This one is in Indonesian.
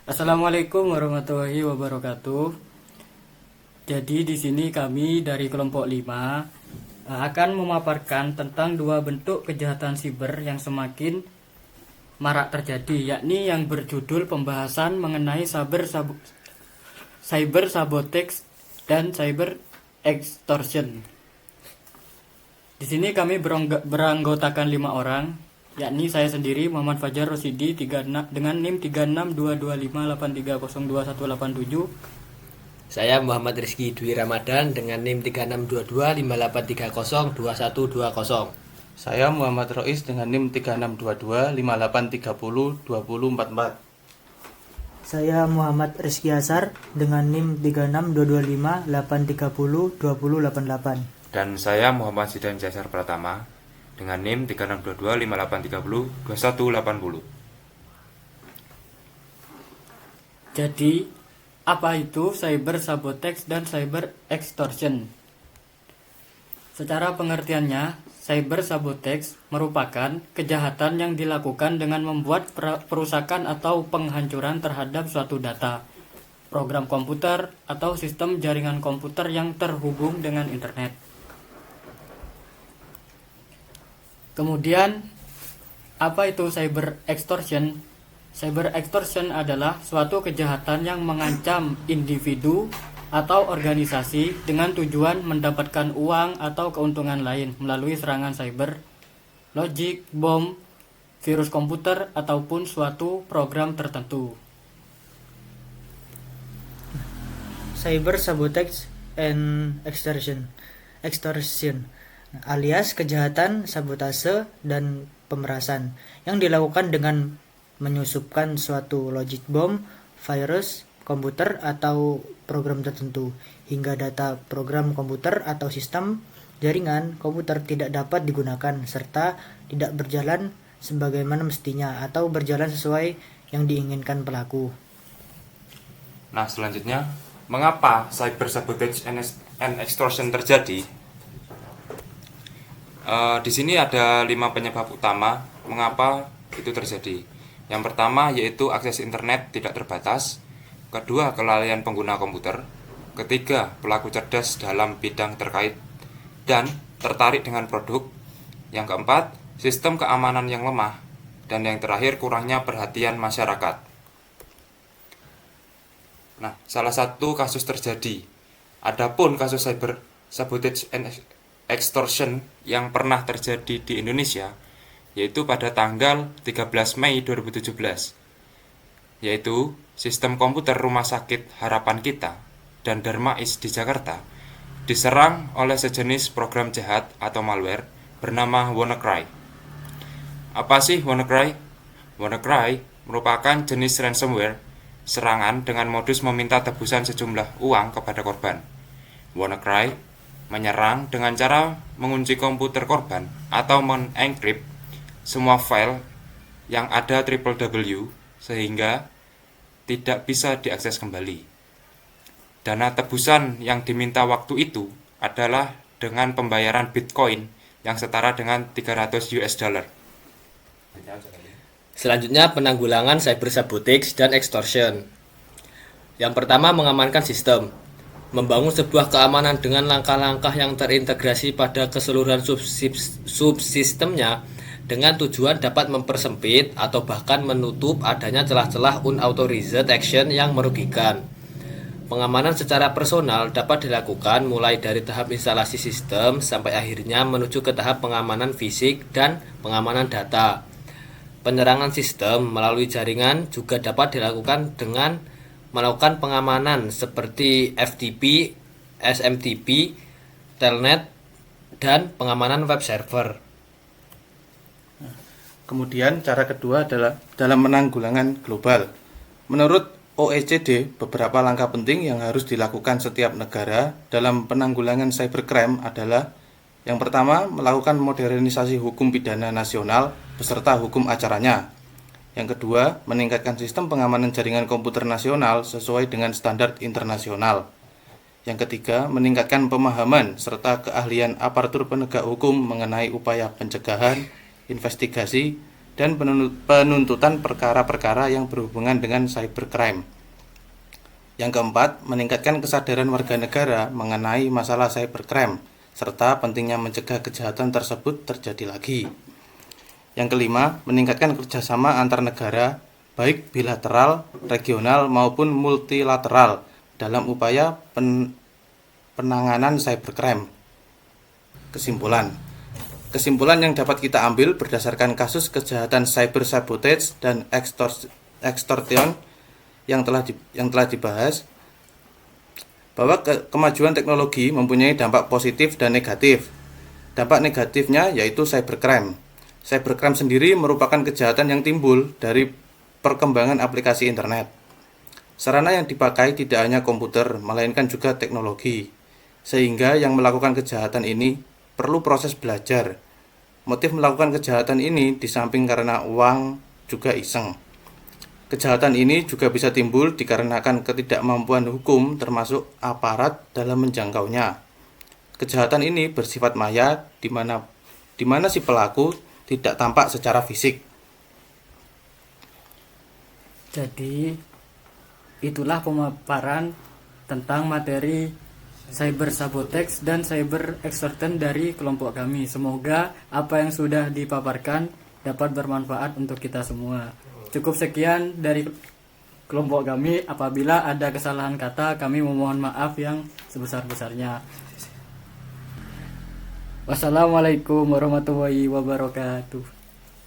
Assalamualaikum warahmatullahi wabarakatuh. Jadi di sini kami dari kelompok 5 akan memaparkan tentang dua bentuk kejahatan siber yang semakin marak terjadi, yakni yang berjudul pembahasan mengenai cyber sabotage dan cyber extortion. Di sini kami beranggotakan 5 orang, yakni saya sendiri Muhammad Fajar Rosidi dengan NIM 362258302187. Saya Muhammad Rizky Dwi Ramadan dengan NIM 362258302120. Saya Muhammad Rois dengan NIM 362258302044. Saya Muhammad Rizky Asar dengan NIM 362258302088. Dan saya Muhammad Zidan Jasar Pratama dengan NIM 362258302180. Jadi, apa itu cyber sabotage dan cyber extortion? Secara pengertiannya, cyber sabotage merupakan kejahatan yang dilakukan dengan membuat perusakan atau penghancuran terhadap suatu data, program komputer, atau sistem jaringan komputer yang terhubung dengan internet. Kemudian, apa itu cyber extortion? Cyber extortion adalah suatu kejahatan yang mengancam individu atau organisasi dengan tujuan mendapatkan uang atau keuntungan lain melalui serangan cyber, logik, bom, virus komputer, ataupun suatu program tertentu. Cyber sabotage and extortion alias kejahatan sabotase dan pemerasan yang dilakukan dengan menyusupkan suatu logic bom, virus komputer atau program tertentu hingga data program komputer atau sistem jaringan komputer tidak dapat digunakan serta tidak berjalan sebagaimana mestinya atau berjalan sesuai yang diinginkan pelaku. Nah, selanjutnya, mengapa cyber sabotage and extortion terjadi? Di sini ada 5 penyebab utama mengapa itu terjadi. Yang pertama yaitu akses internet tidak terbatas. Kedua, kelalaian pengguna komputer. Ketiga, pelaku cerdas dalam bidang terkait dan tertarik dengan produk. Yang keempat, sistem keamanan yang lemah. Dan yang terakhir, kurangnya perhatian masyarakat. Nah, salah satu kasus terjadi. Adapun kasus cyber sabotage and extortion yang pernah terjadi di Indonesia yaitu pada tanggal 13 Mei 2017, yaitu sistem komputer Rumah Sakit Harapan Kita dan Darmais di Jakarta diserang oleh sejenis program jahat atau malware bernama WannaCry. Apa sih WannaCry? WannaCry merupakan jenis ransomware serangan dengan modus meminta tebusan sejumlah uang kepada korban. WannaCry menyerang dengan cara mengunci komputer korban atau mengencrypt semua file yang ada www sehingga tidak bisa diakses kembali. Dana tebusan yang diminta waktu itu adalah dengan pembayaran Bitcoin yang setara dengan 300 US dollar. Selanjutnya, penanggulangan cyber sabotage dan extortion. Yang pertama, mengamankan sistem. Membangun sebuah keamanan dengan langkah-langkah yang terintegrasi pada keseluruhan subsistemnya dengan tujuan dapat mempersempit atau bahkan menutup adanya celah-celah unauthorized action yang merugikan. Pengamanan secara personal dapat dilakukan mulai dari tahap instalasi sistem sampai akhirnya menuju ke tahap pengamanan fisik dan pengamanan data. Penyerangan sistem melalui jaringan juga dapat dilakukan dengan melakukan pengamanan seperti FTP, SMTP, Telnet, dan pengamanan web server. Kemudian cara kedua adalah dalam penanggulangan global. Menurut OECD, beberapa langkah penting yang harus dilakukan setiap negara dalam penanggulangan cybercrime adalah: yang pertama, melakukan modernisasi hukum pidana nasional beserta hukum acaranya. Yang kedua, meningkatkan sistem pengamanan jaringan komputer nasional sesuai dengan standar internasional. Yang ketiga, meningkatkan pemahaman serta keahlian aparatur penegak hukum mengenai upaya pencegahan, investigasi, dan penuntutan perkara-perkara yang berhubungan dengan cybercrime. Yang keempat, meningkatkan kesadaran warga negara mengenai masalah cybercrime, serta pentingnya mencegah kejahatan tersebut terjadi lagi. Yang kelima, meningkatkan kerjasama antar negara, baik bilateral, regional, maupun multilateral, dalam upaya penanganan cybercrime. Kesimpulan yang dapat kita ambil berdasarkan kasus kejahatan cyber sabotage dan extortion yang telah dibahas, bahwa kemajuan teknologi mempunyai dampak positif dan negatif. Dampak negatifnya yaitu cybercrime. Cybercrime sendiri merupakan kejahatan yang timbul dari perkembangan aplikasi internet. Sarana yang dipakai tidak hanya komputer, melainkan juga teknologi, sehingga yang melakukan kejahatan ini perlu proses belajar. Motif melakukan kejahatan ini di samping karena uang juga iseng. Kejahatan ini juga bisa timbul dikarenakan ketidakmampuan hukum termasuk aparat dalam menjangkaunya. Kejahatan ini bersifat maya di mana si pelaku tidak tampak secara fisik. Jadi itulah pemaparan tentang materi cyber sabotage dan cyber extortion dari kelompok kami. Semoga apa yang sudah dipaparkan dapat bermanfaat untuk kita semua. Cukup sekian dari kelompok kami. Apabila ada kesalahan kata, kami memohon maaf yang sebesar-besarnya. Wassalamualaikum warahmatullahi wabarakatuh.